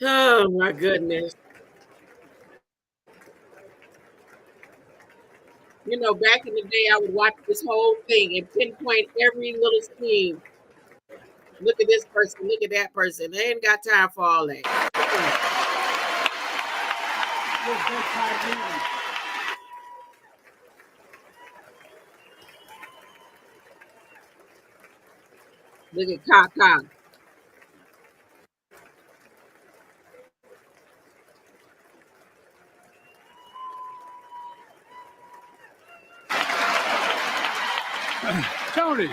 oh my goodness. You know, back in the day, I would watch this whole thing and pinpoint every little scheme. Look at this person, look at that person. They ain't got time for all that. Look at Kaka. Tony.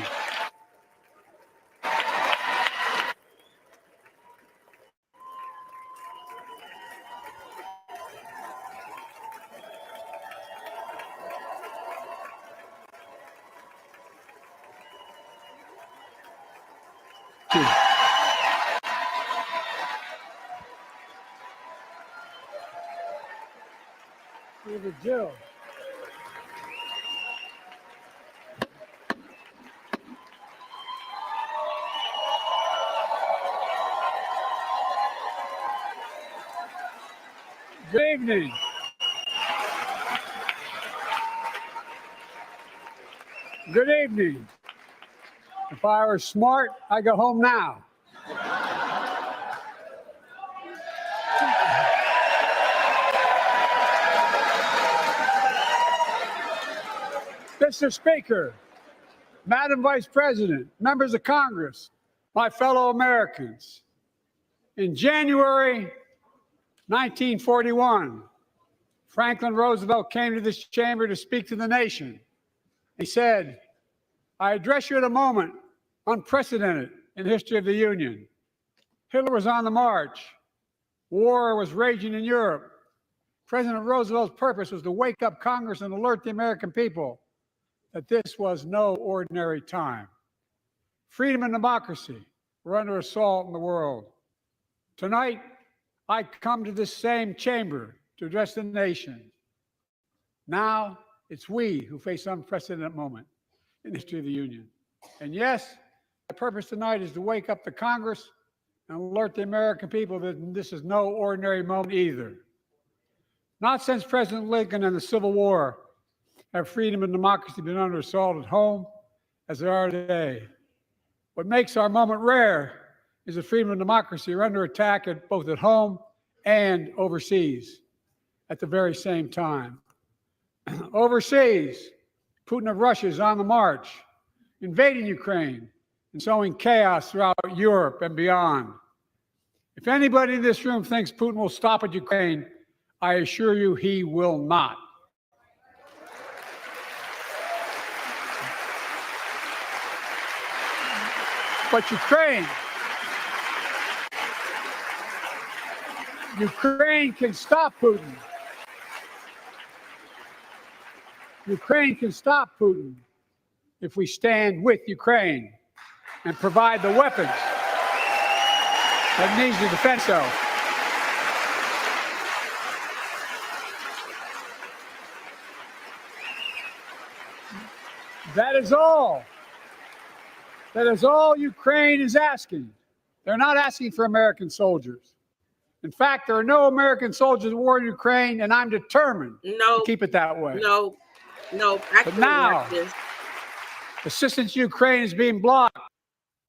Look at Jill. Good evening. Good evening. If I were smart, I'd go home now. Mr. Speaker, Madam Vice President, members of Congress, my fellow Americans, in January 1941, Franklin Roosevelt came to this chamber to speak to the nation. He said, I address you at a moment unprecedented in the history of the Union. Hitler was on the march. War was raging in Europe. President Roosevelt's purpose was to wake up Congress and alert the American people that this was no ordinary time. Freedom and democracy were under assault in the world. Tonight, I come to this same chamber to address the nation. Now, it's we who face an unprecedented moment in the history of the Union. And yes, my purpose tonight is to wake up the Congress and alert the American people that this is no ordinary moment either. Not since President Lincoln and the Civil War have freedom and democracy been under assault at home as they are today. What makes our moment rare is that freedom and democracy are under attack both at home and overseas at the very same time. Overseas, Putin of Russia is on the march, invading Ukraine and sowing chaos throughout Europe and beyond. If anybody in this room thinks Putin will stop at Ukraine, I assure you he will not. But Ukraine can stop Putin. Ukraine can stop Putin if we stand with Ukraine and provide the weapons that needs to defend itself. That is all. That is all Ukraine is asking. They're not asking for American soldiers. In fact, there are no American soldiers at war in Ukraine, and I'm determined to keep it that way. No, I can't watch this. Assistance to Ukraine is being blocked.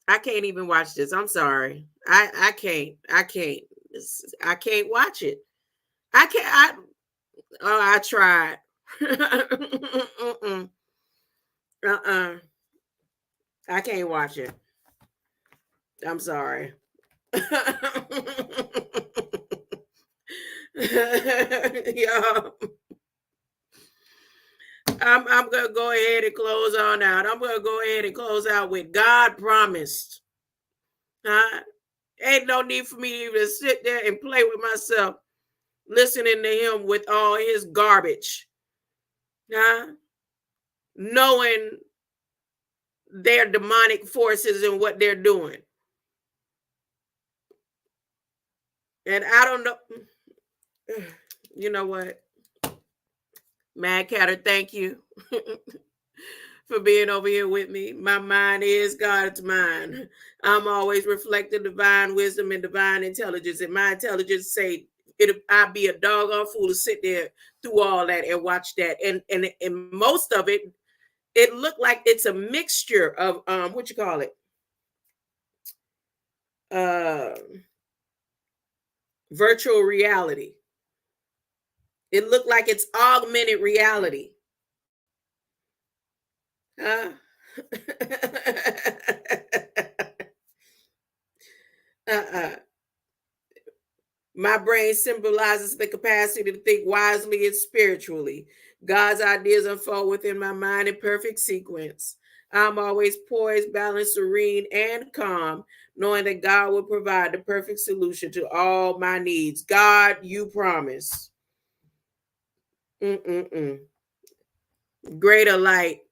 I can't even watch this. I'm sorry. I can't watch it. I tried. I can't watch it. I'm sorry. Y'all. I'm going to go ahead and close on out. I'm going to go ahead and close out with God promised. Ain't no need for me to even sit there and play with myself, listening to him with all his garbage. Knowing their demonic forces and what they're doing. And I don't know. You know what? Mad Catter, thank you for being over here with me. My mind is God's mind. I'm always reflecting divine wisdom and divine intelligence. And my intelligence say I'd be a doggone fool to sit there through all that and watch that. And most of it, it looked like it's a mixture of what you call it? Virtual reality. It looked like it's augmented reality. My brain symbolizes the capacity to think wisely and spiritually. God's ideas unfold within my mind in perfect sequence. I'm always poised, balanced, serene, and calm, knowing that God will provide the perfect solution to all my needs. God, you promise. Greater light.